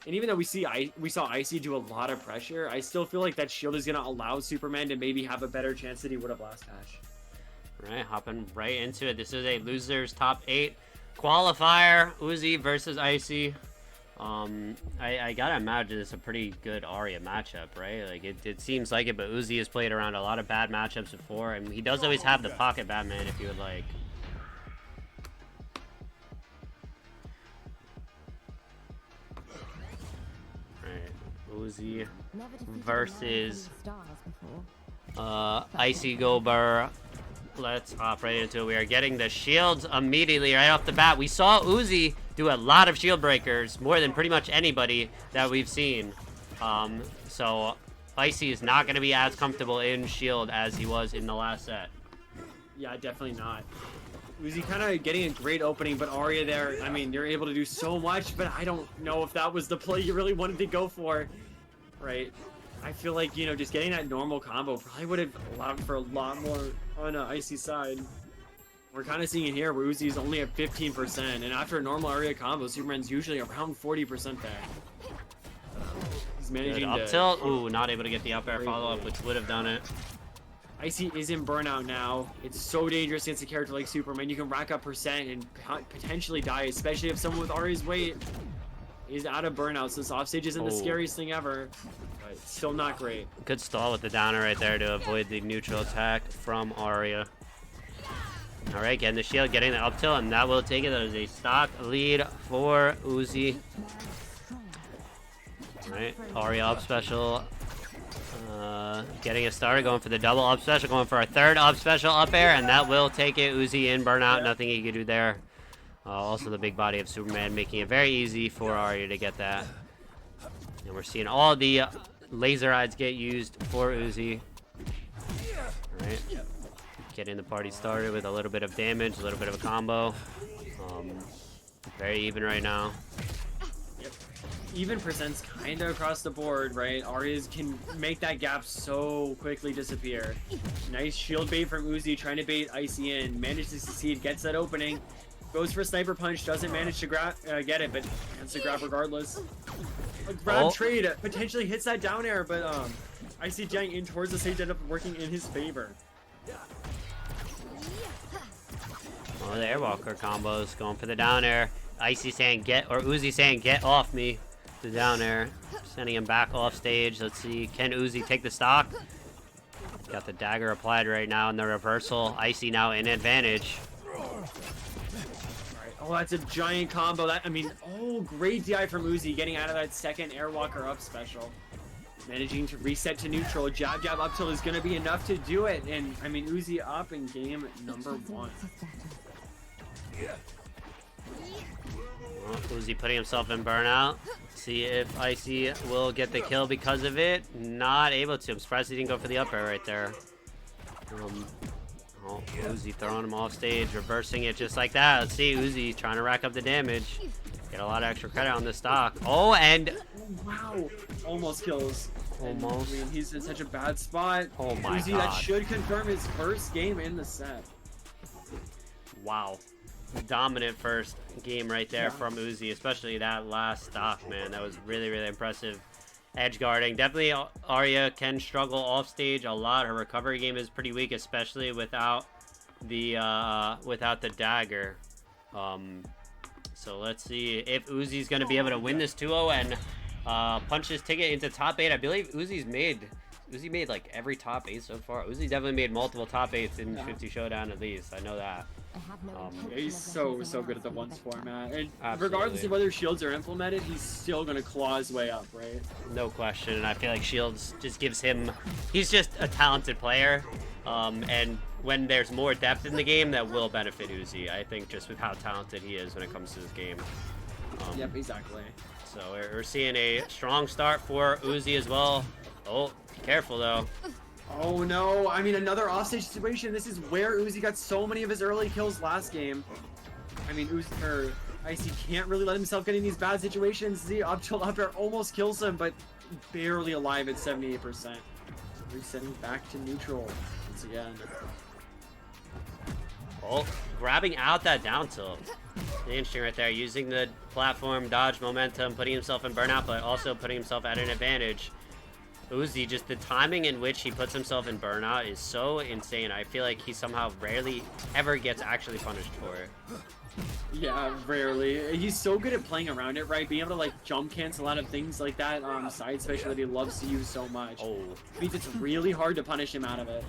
And even though we saw Icy do a lot of pressure, I still feel like that shield is gonna allow Superman to maybe have a better chance than he would have last match. Right, hopping right into it. This is a losers top 8 qualifier. Uzi versus Icy. I gotta imagine it's a pretty good Arya matchup, right? Like it seems like it, but Uzi has played around a lot of bad matchups before, and he does always have the pocket Batman if you would like. Uzi versus IcyGoBrr. Let's hop right into it. We are getting the shields immediately right off the bat. We saw Uzi do a lot of shield breakers, more than pretty much anybody that we've seen. So Icy is not going to be as comfortable in shield as he was in the last set. Yeah, definitely not. Uzi kind of getting a great opening, but Arya there, I mean, you're able to do so much, but I don't know if that was the play you really wanted to go for, right? I feel like, you know, just getting that normal combo probably would have allowed for a lot more on Icy's side. We're kind of seeing it here where Uzi's only at 15%, and after a normal Arya combo, Superman's usually around 40% there. He's managing up to... tilt. Ooh, not able to get the up air follow-up, which would have done it. Icy is in burnout now. It's so dangerous against a character like Superman. You can rack up percent and potentially die, especially if someone with Arya's weight is out of burnout. So this offstage isn't the scariest thing ever, but still not great. Good stall with the downer right there to avoid the neutral attack from Arya. All right, getting the shield, getting the up tilt, and that will take it. That is a stock lead for Uzi. All right, Arya up special. Getting it started, going for the double up special, going for a third up special up air, and that will take it. Uzi in burnout, nothing he can do there. Also the big body of Superman making it very easy for Arya to get that. And we're seeing all the laser eyes get used for Uzi. All right, getting the party started with a little bit of damage, a little bit of a combo. Very even right now. Even percents kind of across the board, right? Arya's can make that gap so quickly disappear. Nice shield bait from Uzi, trying to bait Icy in. Manages to succeed, gets that opening. Goes for a sniper punch, doesn't manage to grab, get it, but has to grab regardless. A grab trade potentially hits that down air, but Icy giant in towards the stage, ended up working in his favor. Oh, the airwalker combos going for the down air. Icy saying Uzi saying get off me. The down air, sending him back off stage. Let's see, can Uzi take the stock? Got the dagger applied right now in the reversal. Icy now in advantage. Oh, that's a giant combo. Great DI from Uzi, getting out of that second airwalker up special. Managing to reset to neutral. Jab jab up tilt is going to be enough to do it. And, I mean, Uzi up in game number 1. Well, Uzi putting himself in burnout. See if Icy will get the kill because of it. Not able to. I'm surprised he didn't go for the up air right there. Uzi throwing him off stage, reversing it just like that. Let's see, Uzi trying to rack up the damage. Get a lot of extra credit on the stock. Oh, and... Wow. Almost kills. Almost. I mean, he's in such a bad spot. Oh my Uzi, god. that should confirm his first game in the set. Wow. Dominant first game right there from Uzi, especially that last stock, man. That was really, really impressive. Edge guarding. Definitely Arya can struggle off stage a lot. Her recovery game is pretty weak, especially without the dagger. So let's see if Uzi's going to be able to win this 2-0 and punch his ticket into top 8. I believe Uzi made like every top 8 so far. Uzi definitely made multiple top 8s in Schwifty Showdown at least. I know that. He's so good at the ones format, and Absolutely. regardless of whether shields are implemented, he's still gonna claw his way up, right? No question. And I feel like shields just gives him, he's just a talented player, and when there's more depth in the game, that will benefit Uzi, I think, just with how talented he is when it comes to this game. Yep, exactly. So we're seeing a strong start for Uzi as well. Oh, careful though. Oh no, I mean, another offstage situation. This is where Uzi got so many of his early kills last game. I mean, Icy can't really let himself get in these bad situations. The up tilt up air almost kills him, but barely alive at 78%. Resetting back to neutral once again. Oh, grabbing out that down tilt. Interesting right there, using the platform, dodge, momentum, putting himself in burnout, but also putting himself at an advantage. Uzi, just the timing in which he puts himself in burnout is so insane. I feel like he somehow rarely ever gets actually punished for it. Yeah, rarely. He's so good at playing around it, right? Being able to like jump cancel out of things like that side special that he loves to use so much. Oh. Means it's really hard to punish him out of it.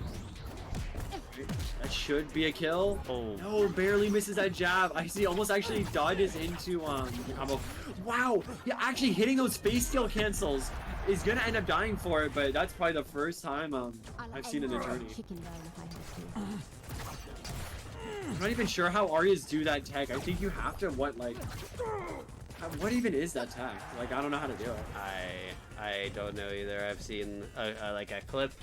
That should be a kill. Oh. No, barely misses that jab. I see almost actually dodges into the combo. Wow, yeah, actually hitting those face steal cancels is gonna end up dying for it, but that's probably the first time I've seen in the journey. I'm not even sure how Aryas do that tech. I think you have to what what even is that tech? Like, I don't know how to do it. I don't know either. I've seen like a clip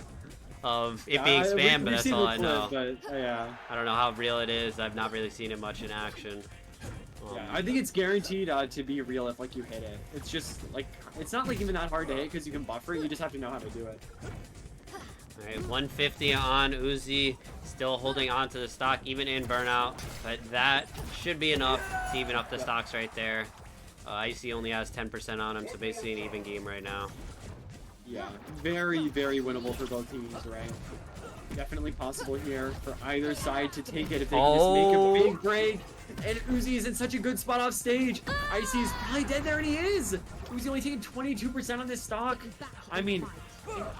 of it being spam, but that's all I know. But, yeah. I don't know how real it is. I've not really seen it much in action. Yeah, I think it's guaranteed to be real if like you hit it. It's just like it's not like even that hard to hit because you can buffer it. You just have to know how to do it. All right, 150 on Uzi, still holding on to the stock even in burnout, but that should be enough to even up the stocks right there. Icy only has 10% on him, so basically an even game right now. Yeah, very, very winnable for both teams, right? Definitely possible here for either side to take it if they can just make a big break. And Uzi is in such a good spot off stage. Icy is probably dead there, and he is. Uzi only taking 22% on this stock. I mean,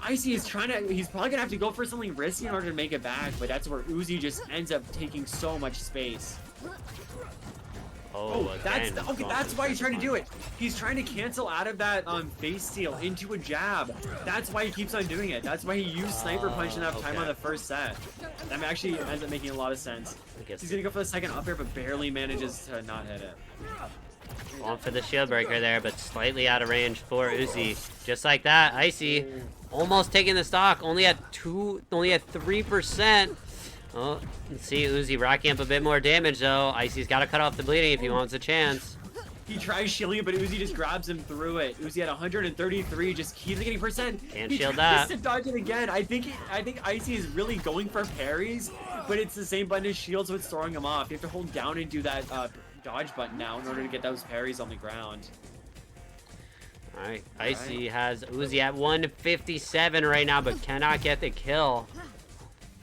Icy is he's probably gonna have to go for something risky in order to make it back, but that's where Uzi just ends up taking so much space. Oh, that's why he's trying to do it. He's trying to cancel out of that face steal into a jab. That's why he keeps on doing it. That's why he used sniper punch enough time on the first set. That actually ends up making a lot of sense. He's gonna go for the second up air, but barely manages to not hit it. Going for the shield breaker there, but slightly out of range for Uzi. Just like that, Icy almost taking the stock. Only at 3%. Oh, let's see Uzi racking up a bit more damage though. Icy's got to cut off the bleeding if he wants a chance. He tries shielding it, but Uzi just grabs him through it. Uzi at 133, just keeps getting percent. Can't shield that. He tries to dodge it again. I think Icy is really going for parries, but it's the same button as shield, so it's throwing him off. You have to hold down and do that dodge button now in order to get those parries on the ground. Alright, Icy has Uzi at 157 right now, but cannot get the kill.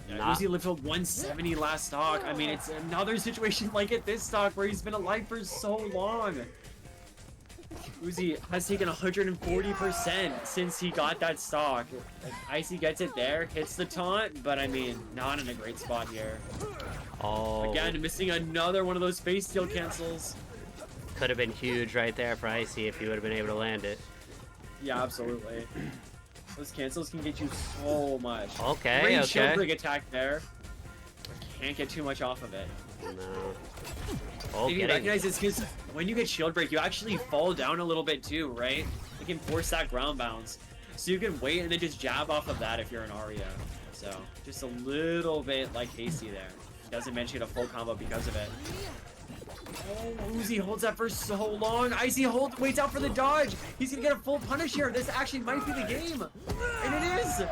Yeah, Uzi lived till 170 last stock. I mean, it's another situation like at this stock where he's been alive for so long. Uzi has taken 140% since he got that stock. Like, Icy gets it there, hits the taunt, but I mean, not in a great spot here. Oh. Again, missing another one of those face steal cancels. Could have been huge right there for Icy if he would have been able to land it. Yeah, absolutely. Those cancels can get you so much. Okay, Great shield break attack there. Can't get too much off of it. No. Oh, if you recognize this, because when you get shield break, you actually fall down a little bit too, right? You can force that ground bounce. So you can wait and then just jab off of that if you're an Arya. So just a little bit like hasty there. Doesn't mention a full combo because of it. Oh, Uzi holds that for so long. Icy waits out for the dodge. He's gonna get a full punish here. This actually might be the game. And it is.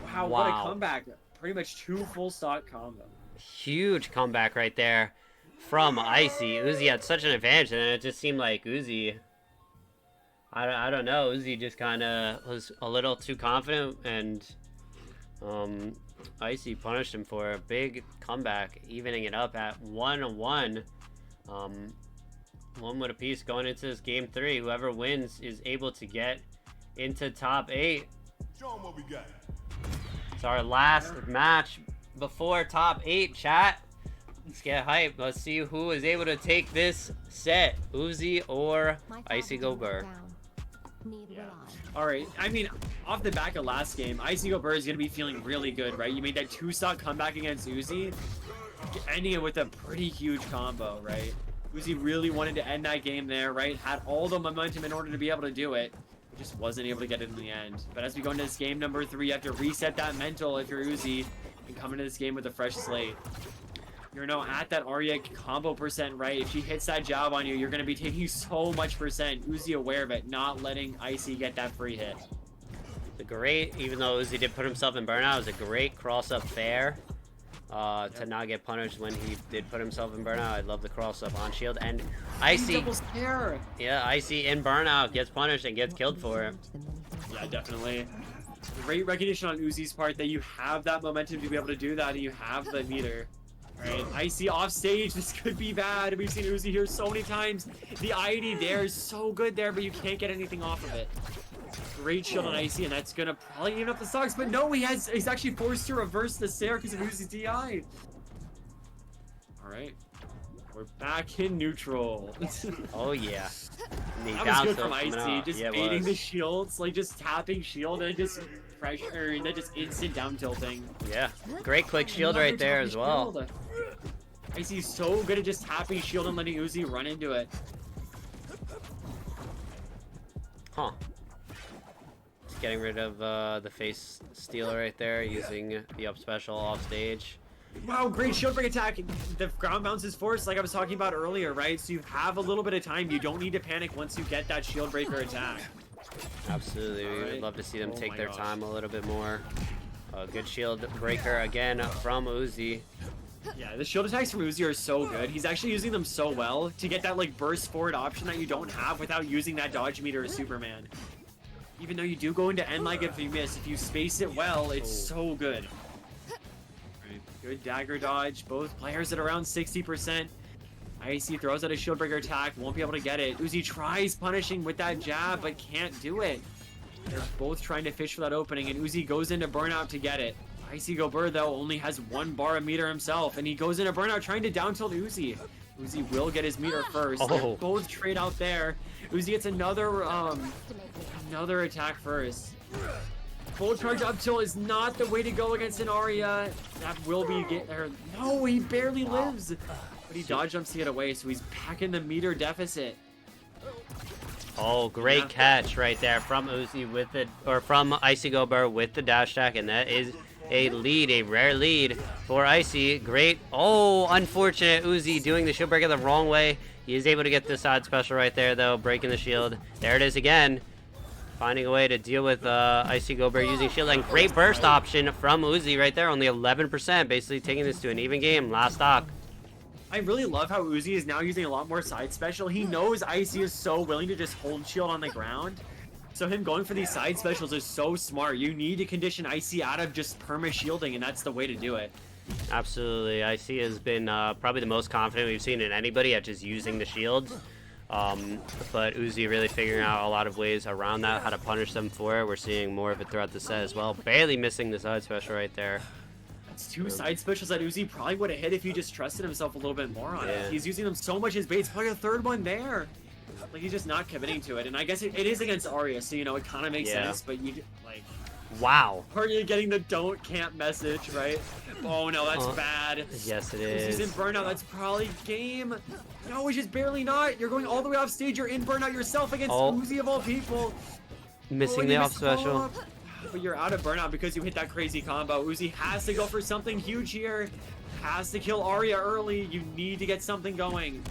Wow, what a comeback. Pretty much 2 full stock combo. Huge comeback right there from Icy. Uzi had such an advantage, and it just seemed like Uzi, I don't know, Uzi just kind of was a little too confident, and Icy punished him for a big comeback, evening it up at 1-1. 1 with a piece going into this game 3. Whoever wins is able to get into top 8. Show 'em what we got. It's our last match before top 8, chat. Let's get hyped. Let's see who is able to take this set, Uzi or IcyGoBrr. Yeah. All right. I mean, off the back of last game, IcyGoBrr is gonna be feeling really good, right? You made that 2-stock comeback against Uzi, ending it with a pretty huge combo, right? Uzi really wanted to end that game there, right? Had all the momentum in order to be able to do it. Just wasn't able to get it in the end. But as we go into this game number 3, you have to reset that mental if you're Uzi and come into this game with a fresh slate. You're now at that Arya combo percent, right? If she hits that jab on you, you're going to be taking so much percent. Uzi aware of it, not letting Icy get that free hit. The great, even though Uzi did put himself in burnout, it was a great cross-up fair. to not get punished when he did put himself in burnout. I love the cross up on shield, and Icy, yeah, Icy in burnout gets punished and gets killed for it. Yeah, definitely. Great recognition on Uzi's part that you have that momentum to be able to do that, and you have the meter. Right, Icy off stage. This could be bad. We've seen Uzi here so many times. The ID there is so good there, but you can't get anything off of it. Great shield on Icy, and that's gonna probably even up the stocks. But no, he's actually forced to reverse the Sair because of Uzi's DI. All right, we're back in neutral. Oh yeah. That was good from Icy, just baiting the shields, like just tapping shield and just pressure, and then just instant down tilting. Yeah, great quick shield right there as well. Icy's so good at just tapping shield and letting Uzi run into it. Huh. Just getting rid of the face steal right there, using the up special off stage. Wow, great shield break attack. The ground bounce is forced, like I was talking about earlier, right? So you have a little bit of time. You don't need to panic once you get that shield breaker attack. Absolutely, we would love to see them take their time a little bit more. Good shield breaker again from Uzi. Yeah, the shield attacks from Uzi are so good. He's actually using them so well to get that like burst forward option that you don't have without using that dodge meter as Superman. Even though you do go into end like if you miss, if you space it well, it's so good. Right, good dagger dodge. Both players at around 60%. Icy throws out a shield breaker attack, won't be able to get it. Uzi tries punishing with that jab, but can't do it. They're both trying to fish for that opening, and Uzi goes into burnout to get it. IcyGoBrr, though, only has 1 bar of meter himself, and he goes into burnout trying to down tilt Uzi. Uzi will get his meter first. They both trade out there. Uzi gets another attack first. Full charge up tilt is not the way to go against an Arya. That will be no, he barely lives. But he dodge jumps to get away, so he's back in the meter deficit. Oh, great catch right there from Uzi with the, or from IcyGoBrr with the dash attack, and that is a lead, a rare lead for Icy. Great. Oh, unfortunate. Uzi doing the shield breaker the wrong way. He is able to get the side special right there, though, breaking the shield. There it is again. Finding a way to deal with IcyGoBrr using shield, and great burst option from Uzi right there, only 11%, basically taking this to an even game. Last stock. I really love how Uzi is now using a lot more side special. He knows Icy is so willing to just hold shield on the ground. So him going for these side specials is so smart. You need to condition Icy out of just perma shielding, and that's the way to do it. Absolutely. Icy has been probably the most confident we've seen in anybody at just using the shields. But Uzi really figuring out a lot of ways around that, how to punish them for it. We're seeing more of it throughout the set as well. Barely missing the side special right there. It's 2 side specials that Uzi probably would have hit if he just trusted himself a little bit more on it. He's using them so much as bait. It's probably a 3rd one there. Like, he's just not committing to it. And I guess it is against Arya, so, you know, it kind of makes sense. But you, like... Wow. Arya getting the don't can't message, right? Oh, no, that's bad. Yes, it is. He's in burnout. That's probably game. No, it's just barely not. You're going all the way off stage. You're in burnout yourself against Uzi of all people. Missing the off special. But you're out of burnout because you hit that crazy combo. Uzi has to go for something huge here. Has to kill Arya early. You need to get something going.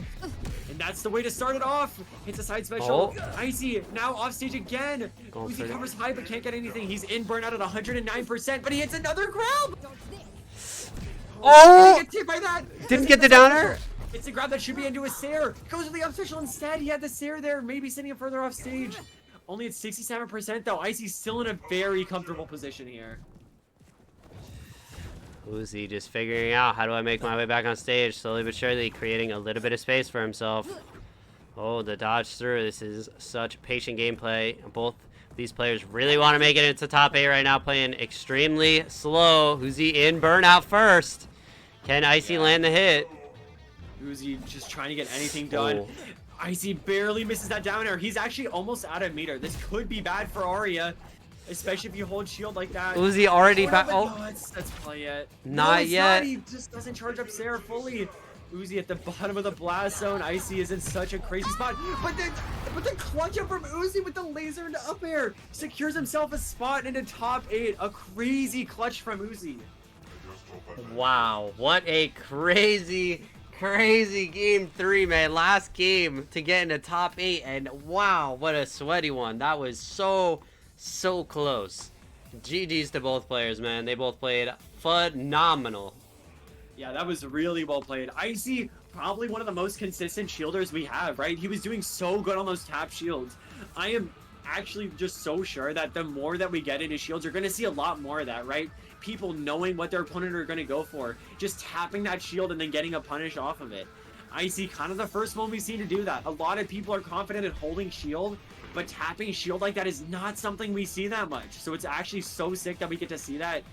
And that's the way to start it off. Hits a side special. Icy now off stage again. Uzi covers high but can't get anything. He's in burnout at 109%, but he hits another grab. Oh! Get hit by that. Didn't get the downer. It's a grab that should be into a Sair. Goes to the up special instead. He had the Sair there, maybe sending him further off stage. Only at 67% though. Icy's still in a very comfortable position here. Uzi just figuring out, how do I make my way back on stage? Slowly but surely creating a little bit of space for himself. Oh, the dodge through. This is such patient gameplay. Both these players really want to make it into top 8 right now, playing extremely slow. Uzi in burnout first. Can Icy land the hit? Uzi just trying to get anything done. Icy barely misses that down air. He's actually almost out of meter. This could be bad for Arya, especially if you hold shield like that. Uzi already back. Oh, that's probably it. Not yet. He just doesn't charge up Sair fully. Uzi at the bottom of the blast zone. Icy is in such a crazy spot. But the clutch up from Uzi with the laser into up air secures himself a spot into top 8. A crazy clutch from Uzi. Wow, what a crazy game 3, man. Last game to get into top 8, and wow, what a sweaty one. That was so close. GG's to both players, man. They both played phenomenal. Yeah, that was really well played. Icy, probably one of the most consistent shielders we have, right? He was doing so good on those tap shields. I am actually just so sure that the more that we get into shields, you're going to see a lot more of that, right? People knowing what their opponent are going to go for, just tapping that shield and then getting a punish off of it. Icy, kind of the first one we've seen to do that. A lot of people are confident in holding shield, but tapping shield like that is not something we see that much. So it's actually so sick that we get to see that.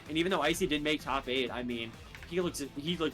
And even though Icy did make top 8, I mean, he looks